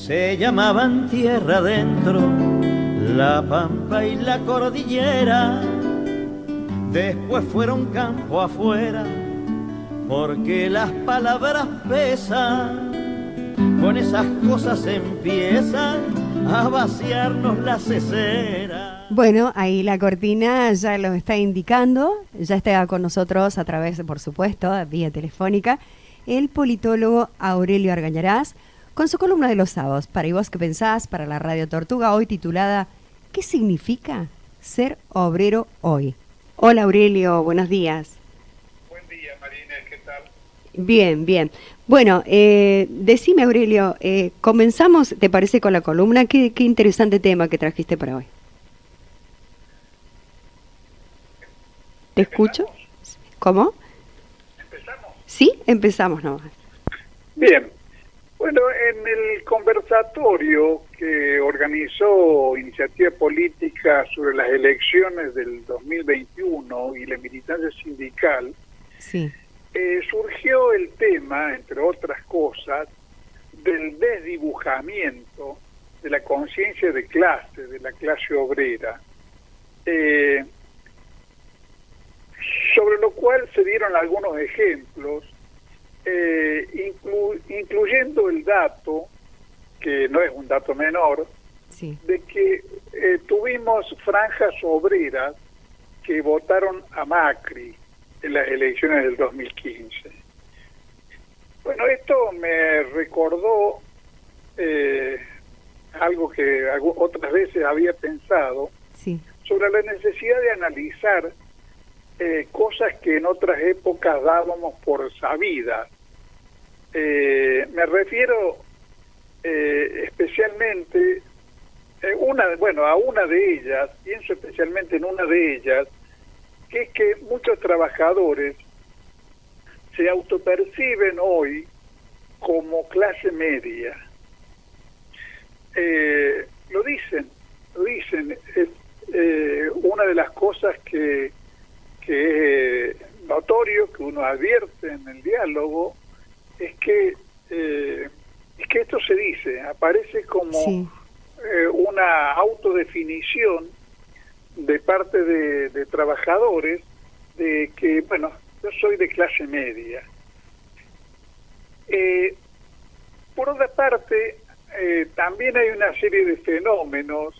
Se llamaban tierra adentro, la pampa y la cordillera. Después fueron campo afuera, porque las palabras pesan. Con esas cosas empiezan a vaciarnos la cesera. Bueno, ahí la cortina ya lo está indicando. Ya está con nosotros a través, por supuesto, vía telefónica, el politólogo Aurelio Argañarás, con su columna de los sábados, Para ¿Y vos qué pensás?, para la Radio Tortuga, hoy titulada ¿Qué significa ser obrero hoy? Hola Aurelio, buenos días. Buen día, Marina, ¿qué tal? Bien, bien. Bueno, decime Aurelio, comenzamos, ¿te parece, con la columna? Qué interesante tema que trajiste para hoy. ¿Te escucho? ¿Cómo? ¿Empezamos? Sí, empezamos nomás. Bien. Bueno, en el conversatorio que organizó Iniciativa Política sobre las elecciones del 2021 y la militancia sindical, Sí. Surgió el tema, entre otras cosas, del desdibujamiento de la conciencia de clase, de la clase obrera, sobre lo cual se dieron algunos ejemplos, incluyendo el dato, que no es un dato menor, Sí. de que tuvimos franjas obreras que votaron a Macri en las elecciones del 2015. Bueno, esto me recordó algo que otras veces había pensado, Sí. sobre la necesidad de analizar cosas que en otras épocas dábamos por sabidas. Me refiero especialmente a una de ellas, pienso especialmente en una de ellas, que es que muchos trabajadores se autoperciben hoy como clase media. Lo dicen, es una de las cosas que es notorio, que uno advierte en el diálogo, es que esto se dice, aparece como Sí. una autodefinición de parte de trabajadores de que, bueno, yo soy de clase media. Por otra parte, también hay una serie de fenómenos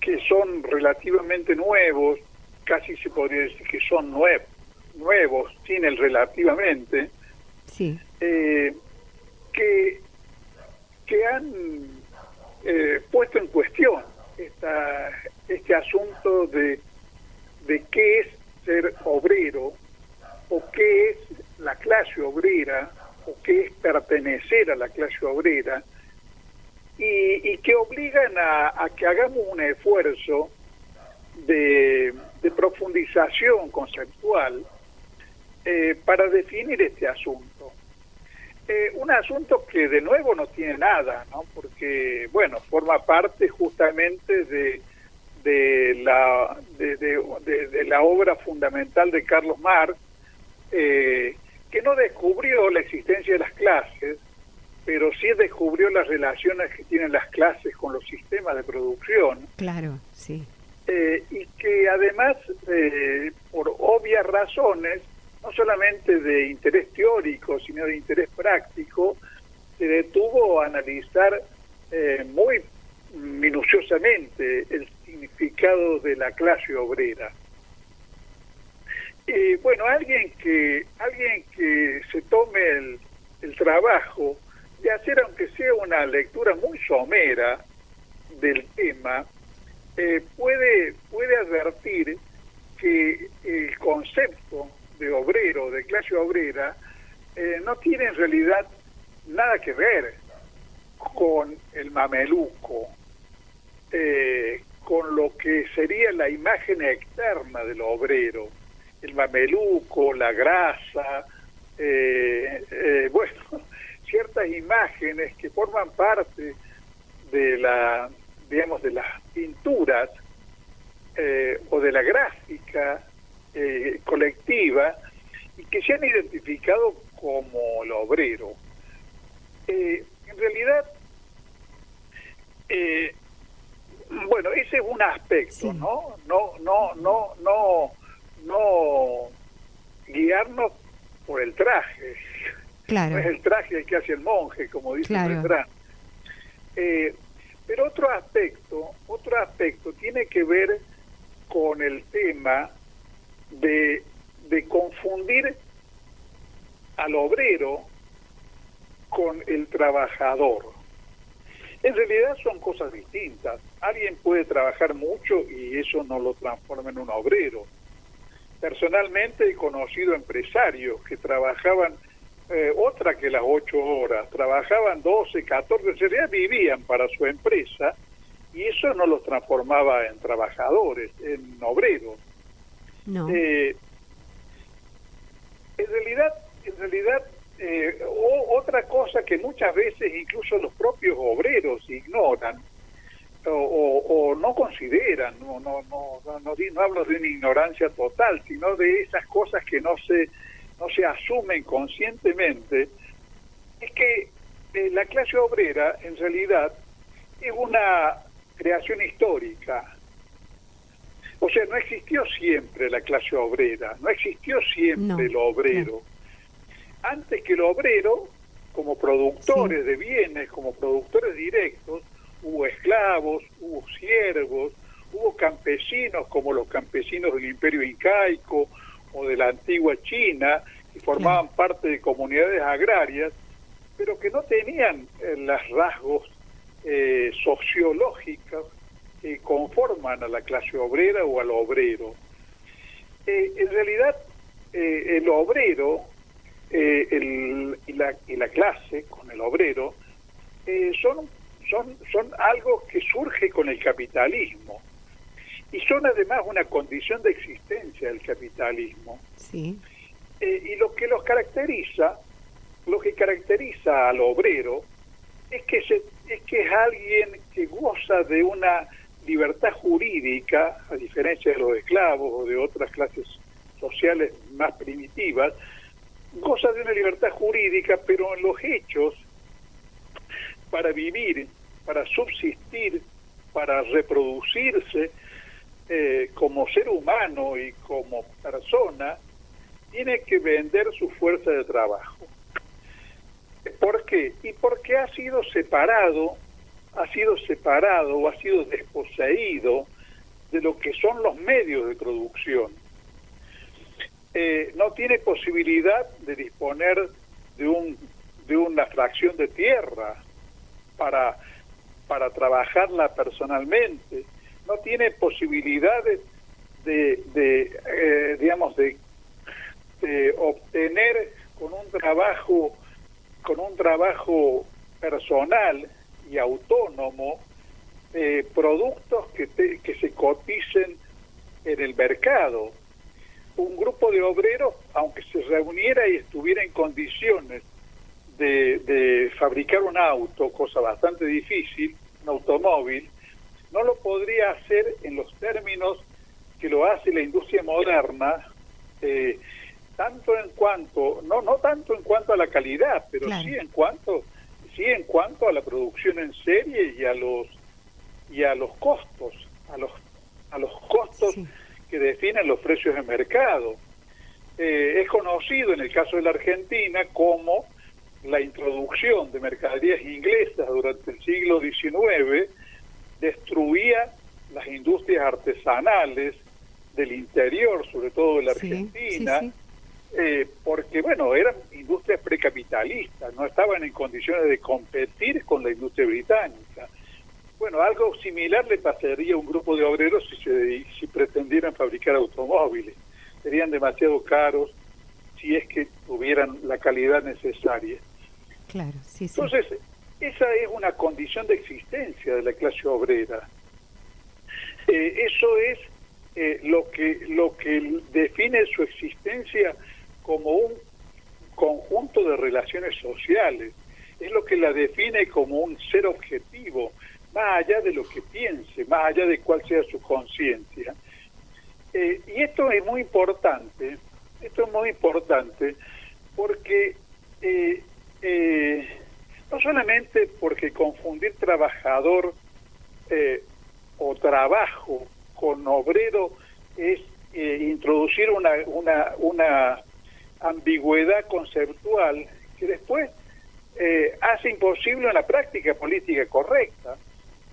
que son relativamente nuevos, casi se podría decir que son nuevos, sin el relativamente, Sí. que han puesto en cuestión este asunto de qué es ser obrero, o qué es la clase obrera, o qué es pertenecer a la clase obrera, y que obligan a que hagamos un esfuerzo de profundización conceptual para definir este asunto. Un asunto que de nuevo no tiene nada, ¿no? Porque, bueno, forma parte justamente de la obra fundamental de Carlos Marx, que no descubrió la existencia de las clases, pero sí descubrió las relaciones que tienen las clases con los sistemas de producción. Claro, sí. Y que además, por obvias razones, no solamente de interés teórico, sino de interés práctico, se detuvo a analizar muy minuciosamente el significado de la clase obrera. Bueno, alguien que se tome el trabajo de hacer, aunque sea una lectura muy somera del tema, puede advertir que el concepto de obrero, de clase obrera, no tiene en realidad nada que ver con el mameluco, con lo que sería la imagen externa del obrero, el mameluco, la grasa, bueno, ciertas imágenes que forman parte de la, digamos, de las pinturas o de la gráfica colectiva, y que se han identificado como el obrero. En realidad, Eh, bueno, ese es un aspecto, Sí. ¿no? No guiarnos por el traje. Claro, No es el traje el que hace el monje, como dice Claro. el refrán. Pero otro aspecto tiene que ver con el tema de confundir al obrero con el trabajador. En realidad son cosas distintas. Alguien puede trabajar mucho y eso no lo transforma en un obrero. Personalmente he conocido empresarios que trabajaban otra que las 8 horas, trabajaban 12, 14, en realidad vivían para su empresa y eso no los transformaba en trabajadores, en obreros. no, En realidad, otra cosa que muchas veces incluso los propios obreros ignoran o no consideran, no hablo de una ignorancia total, sino de esas cosas que no se asumen conscientemente, es que la clase obrera en realidad es una creación histórica. O sea, no existió siempre la clase obrera, no existió siempre No, el obrero. Antes que el obrero, como productores Sí. de bienes, como productores directos, hubo esclavos, hubo siervos, hubo campesinos como los campesinos del Imperio Incaico o de la antigua China, que formaban parte de comunidades agrarias, pero que no tenían los rasgos sociológicos que conforman a la clase obrera o al obrero. En realidad, el obrero y la clase con el obrero son algo que surge con el capitalismo y son además una condición de existencia del capitalismo. sí, Y lo que caracteriza al obrero es que es alguien que goza de una libertad jurídica, a diferencia de los esclavos o de otras clases sociales más primitivas, goza de una libertad jurídica, pero en los hechos, para vivir, para subsistir, para reproducirse como ser humano y como persona, tiene que vender su fuerza de trabajo. ¿Por qué? Y porque ha sido separado o ha sido desposeído de lo que son los medios de producción. No tiene posibilidad de disponer de una fracción de tierra para trabajarla personalmente, no tiene posibilidades de obtener con un trabajo personal y autónomo productos que se coticen en el mercado. Un grupo de obreros, aunque se reuniera y estuviera en condiciones de fabricar un auto, cosa bastante difícil, un automóvil, no lo podría hacer en los términos que lo hace la industria moderna, tanto en cuanto, no tanto en cuanto a la calidad, pero Claro. sí en cuanto a la producción en serie y a los costos, a los costos Sí. que definen los precios de mercado. Es conocido en el caso de la Argentina como la introducción de mercaderías inglesas durante el siglo XIX destruía las industrias artesanales del interior, sobre todo de la Sí, Argentina, sí, porque, bueno, eran industrias precapitalistas, no estaban en condiciones de competir con la industria británica. Bueno, algo similar le pasaría a un grupo de obreros si pretendieran fabricar automóviles. Serían demasiado caros si es que tuvieran la calidad necesaria. Claro, sí, sí. Entonces, esa es una condición de existencia de la clase obrera. Eso es lo que define su existencia como un conjunto de relaciones sociales. Es lo que la define como un ser objetivo, más allá de lo que piense, más allá de cuál sea su conciencia. Y esto es muy importante porque no solamente porque confundir trabajador o trabajo con obrero es introducir una ambigüedad conceptual que después hace imposible una práctica política correcta,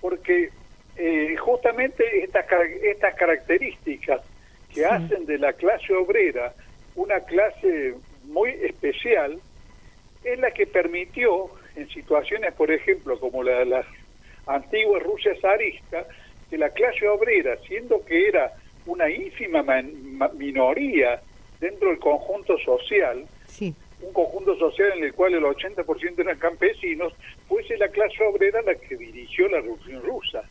porque justamente estas características que hacen de la clase obrera una clase muy especial es la que permitió en situaciones, por ejemplo, como la antigua Rusia zarista, que la clase obrera, siendo que era una ínfima minoría dentro del conjunto social, un conjunto social en el cual el 80% eran campesinos, fuese la clase obrera la que dirigió la Revolución Rusa.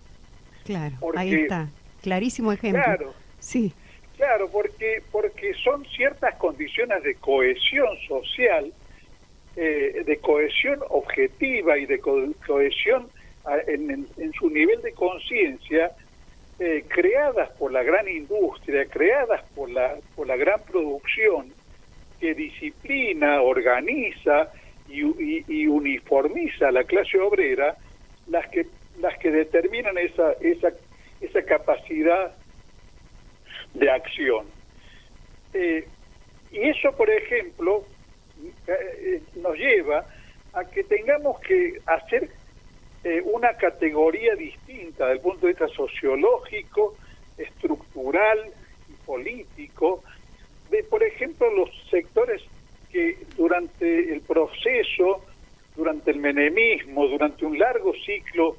Claro, ahí está, clarísimo ejemplo. Claro, sí. Claro, porque son ciertas condiciones de cohesión social, de cohesión objetiva y de cohesión en su nivel de conciencia, creadas por la gran industria, creadas por la gran producción, que disciplina, organiza y uniformiza a la clase obrera, las que determinan esa capacidad de acción. Y eso, por ejemplo, nos lleva a que tengamos que hacer una categoría distinta desde el punto de vista sociológico, estructural y político, de, por ejemplo, los sectores que durante el proceso, durante el menemismo, durante un largo ciclo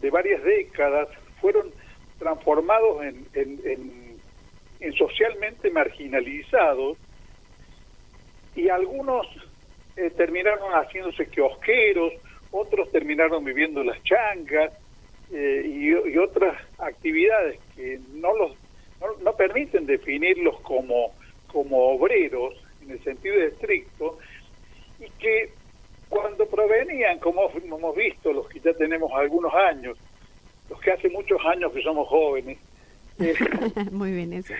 de varias décadas, fueron transformados en socialmente marginalizados, y algunos terminaron haciéndose kiosqueros, otros terminaron viviendo las changas y otras actividades que no permiten definirlos como obreros en el sentido estricto, y que cuando provenían, como hemos visto los que ya tenemos algunos años, los que hace muchos años que somos jóvenes, muy bien eso.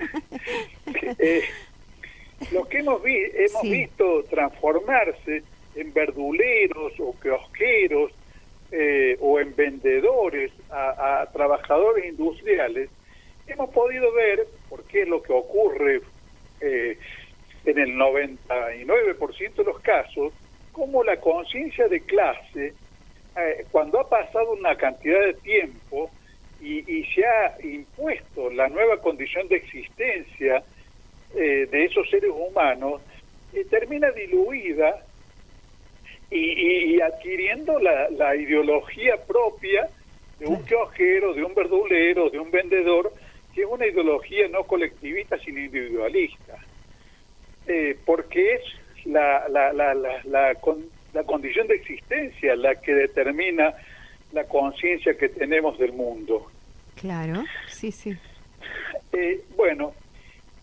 Lo que hemos visto transformarse en verduleros o kiosqueros o en vendedores a trabajadores industriales, hemos podido ver, porque es lo que ocurre en el 99% de los casos, cómo la conciencia de clase, cuando ha pasado una cantidad de tiempo y se ha impuesto la nueva condición de existencia de esos seres humanos, termina diluida y adquiriendo la ideología propia de un kiosquero, de un verdulero, de un vendedor, que es una ideología no colectivista sino individualista, porque es la condición de existencia la que determina la conciencia que tenemos del mundo. Claro, sí. Bueno,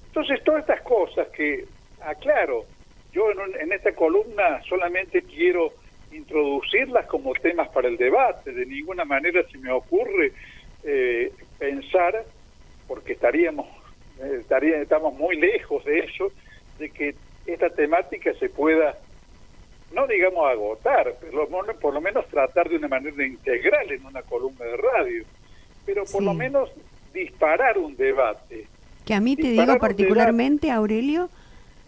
entonces todas estas cosas que, aclaro, yo en esta columna solamente quiero introducirlas como temas para el debate. De ninguna manera se me ocurre pensar, porque estamos muy lejos de eso, de que esta temática se pueda, no digamos agotar, pero por lo menos tratar de una manera integral en una columna de radio, pero por lo menos disparar un debate. Que a mí, te digo particularmente, Aurelio,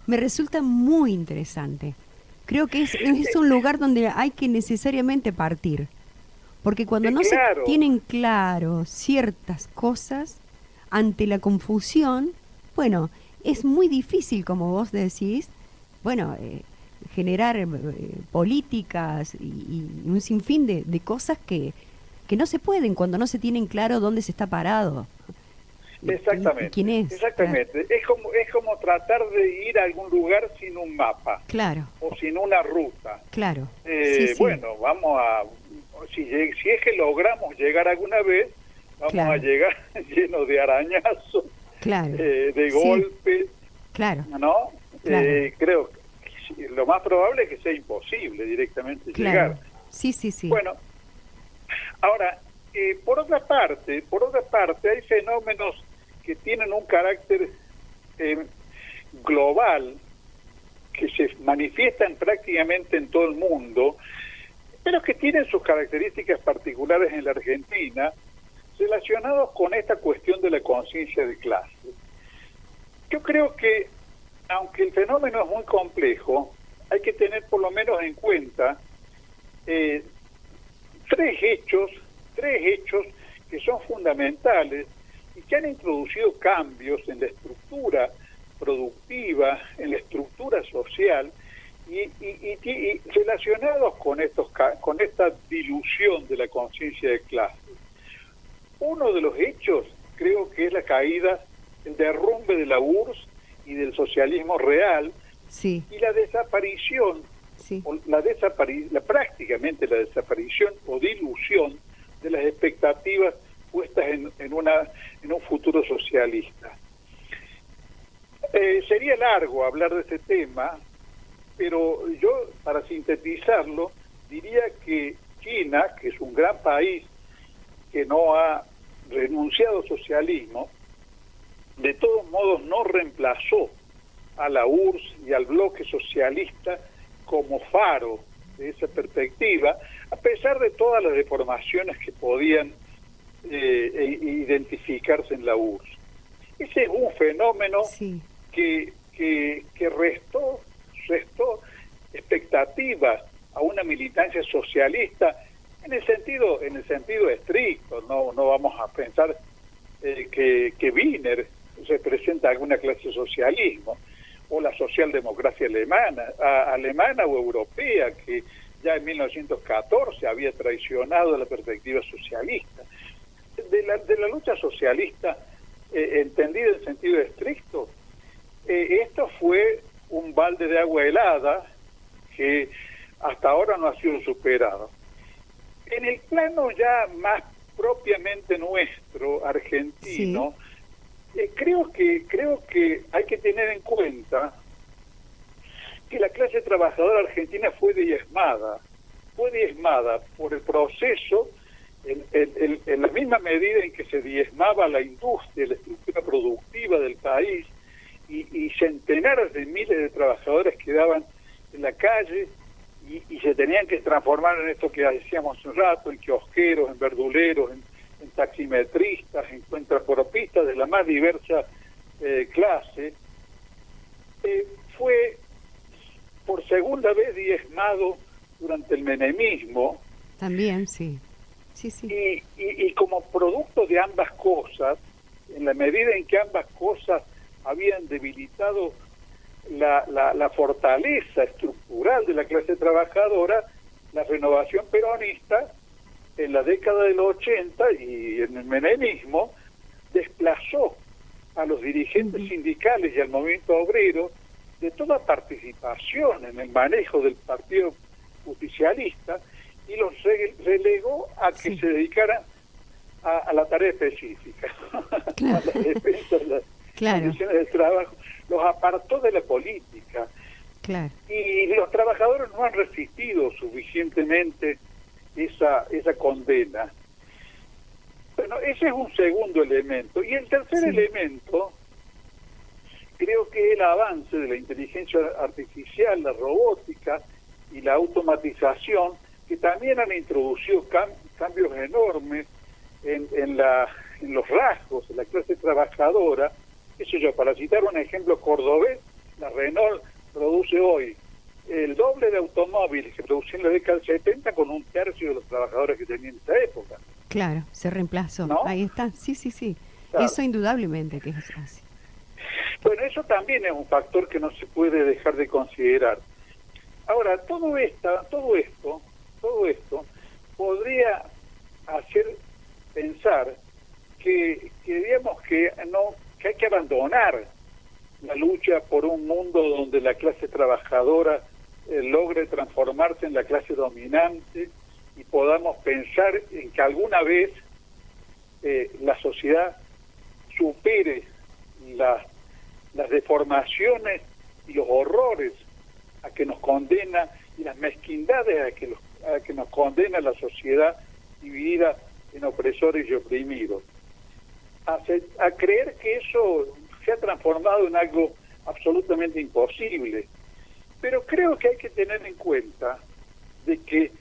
me resulta muy interesante. Creo que es un lugar donde hay que necesariamente partir, porque cuando no se tienen claro ciertas cosas, ante la confusión, bueno, es muy difícil, como vos decís, bueno, generar políticas y un sinfín de cosas que no se pueden cuando no se tienen claro dónde se está parado. Exactamente. ¿Quién es? Exactamente. Claro. Es como tratar de ir a algún lugar sin un mapa. Claro. O sin una ruta. Claro. Bueno, vamos a... Si es que logramos llegar alguna vez, vamos a llegar llenos de arañazos, de golpes. Claro. ¿No? Creo que lo más probable es que sea imposible directamente llegar. Sí. Bueno, ahora, por otra parte hay fenómenos que tienen un carácter global, que se manifiestan prácticamente en todo el mundo, pero que tienen sus características particulares en la Argentina, relacionados con esta cuestión de la conciencia de clase. Yo creo que, aunque el fenómeno es muy complejo, hay que tener por lo menos en cuenta tres hechos que son fundamentales y que han introducido cambios en la estructura productiva, en la estructura social y relacionados con esta dilución de la conciencia de clase. Uno de los hechos creo que es la caída, el derrumbe de la URSS y del socialismo real, sí, y la desaparición, sí, prácticamente la desaparición o dilución de las expectativas puestas en un futuro socialista. Sería largo hablar de este tema, pero yo, para sintetizarlo, diría que China, que es un gran país que no ha renunciado al socialismo, de todos modos no reemplazó a la URSS y al bloque socialista como faro de esa perspectiva, a pesar de todas las deformaciones que podían identificarse en la URSS. Ese es un fenómeno sí, que restó expectativas a una militancia socialista en el sentido estricto. No vamos a pensar que Wiener representa alguna clase de socialismo, o la socialdemocracia alemana o europea, que ya en 1914 había traicionado la perspectiva socialista. De la lucha socialista, entendida en sentido estricto, esto fue un balde de agua helada que hasta ahora no ha sido superado. En el plano ya más propiamente nuestro, argentino, creo que hay que tener en cuenta que la clase trabajadora argentina fue diezmada por el proceso, en la misma medida en que se diezmaba la industria, la estructura productiva del país, y centenares de miles de trabajadores quedaban en la calle y se tenían que transformar en esto que decíamos hace un rato, en kiosqueros, en verduleros, en taximetristas, en cuentapropistas de la más diversa clase. Fue por segunda vez diezmado durante el menemismo. También, sí. Y como producto de ambas cosas, en la medida en que ambas cosas habían debilitado la fortaleza estructural de la clase trabajadora, la renovación peronista en la década del 80 y en el menemismo desplazó a los dirigentes sindicales y al movimiento obrero de toda participación en el manejo del partido justicialista y los relegó a que se dedicaran a la tarea específica, Claro. a la defensa de las condiciones del trabajo, los apartó de la política. Claro. Y los trabajadores no han resistido suficientemente esa condena. Bueno, ese es un segundo elemento. Y el tercer elemento, creo que el avance de la inteligencia artificial, la robótica y la automatización, que también han introducido cambios enormes en los rasgos de la clase trabajadora. Eso yo, para citar un ejemplo cordobés, la Renault produce hoy el doble de automóviles que producía en la década del 70 con un tercio de los trabajadores que tenía en esa época. Claro, se reemplazó. ¿No? Ahí está. Sí. Claro. Eso indudablemente que es así. Bueno, eso también es un factor que no se puede dejar de considerar. Ahora, todo esto podría hacer pensar que digamos que hay que abandonar la lucha por un mundo donde la clase trabajadora logre transformarse en la clase dominante y podamos pensar en que alguna vez la sociedad supere las deformaciones y los horrores a que nos condena y las mezquindades a que nos condena la sociedad dividida en opresores y oprimidos. A creer que eso se ha transformado en algo absolutamente imposible. Pero creo que hay que tener en cuenta de que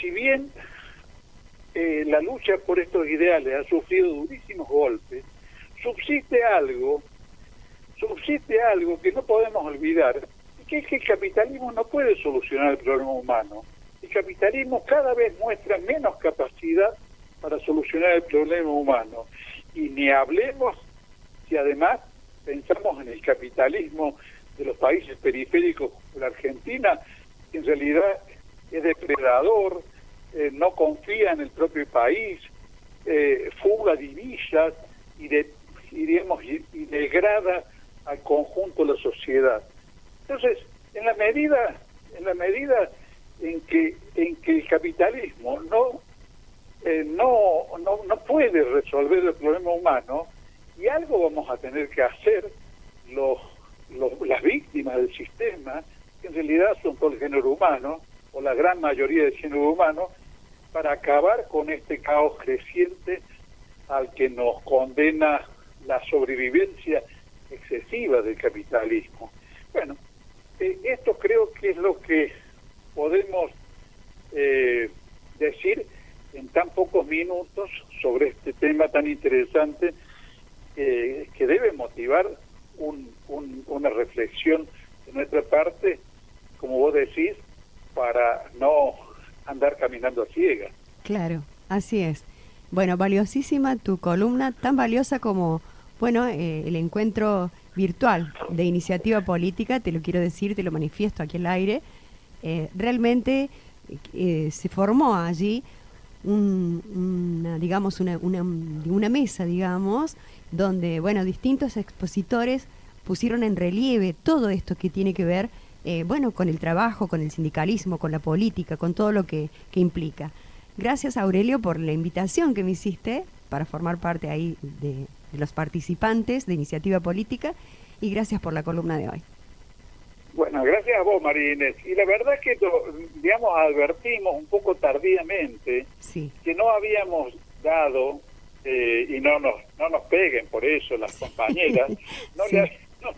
si bien la lucha por estos ideales ha sufrido durísimos golpes, subsiste algo que no podemos olvidar, que es que el capitalismo no puede solucionar el problema humano. El capitalismo cada vez muestra menos capacidad para solucionar el problema humano. Y ni hablemos si además pensamos en el capitalismo de los países periféricos de la Argentina, que en realidad es depredador, no confía en el propio país, fuga divisas y degrada al conjunto de la sociedad. Entonces, en la medida en que el capitalismo no puede resolver el problema humano, y algo vamos a tener que hacer las víctimas del sistema, que en realidad son todo el género humano, o la gran mayoría del género humano, para acabar con este caos creciente al que nos condena la sobrevivencia excesiva del capitalismo. Bueno, esto creo que es lo que podemos decir en tan pocos minutos sobre este tema tan interesante que debe motivar una reflexión de nuestra parte, como vos decís, para no andar caminando a ciegas. Claro, así es. Bueno, valiosísima tu columna, tan valiosa como, bueno, el encuentro virtual de Iniciativa Política, te lo quiero decir, te lo manifiesto aquí al aire. Realmente se formó allí una mesa, digamos, donde, bueno, distintos expositores pusieron en relieve todo esto que tiene que ver, con el trabajo, con el sindicalismo, con la política, con todo lo que implica. Gracias, Aurelio, por la invitación que me hiciste para formar parte ahí de los participantes de Iniciativa Política, y gracias por la columna de hoy. Bueno, gracias a vos, María Inés. Y la verdad es que, digamos, advertimos un poco tardíamente que no habíamos dado, y no nos peguen por eso las compañeras, no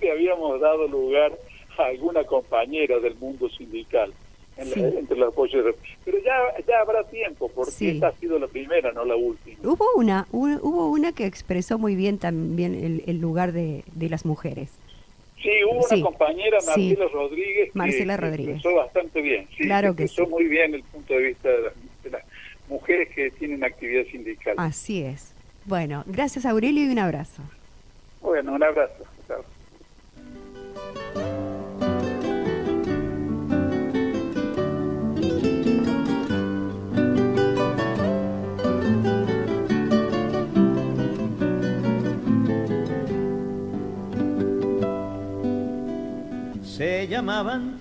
le habíamos dado lugar a alguna compañera del mundo sindical entre los apoyos. Pero ya habrá tiempo, porque esta ha sido la primera, no la última. Hubo una que expresó muy bien también el lugar de las mujeres. Sí, hubo una compañera, Marcela Rodríguez, que expresó bastante bien. Sí, claro que expresó muy bien el punto de vista de las mujeres que tienen actividad sindical. Así es. Bueno, gracias, Aurelio, y un abrazo. Bueno, un abrazo. Chao. Se llamaban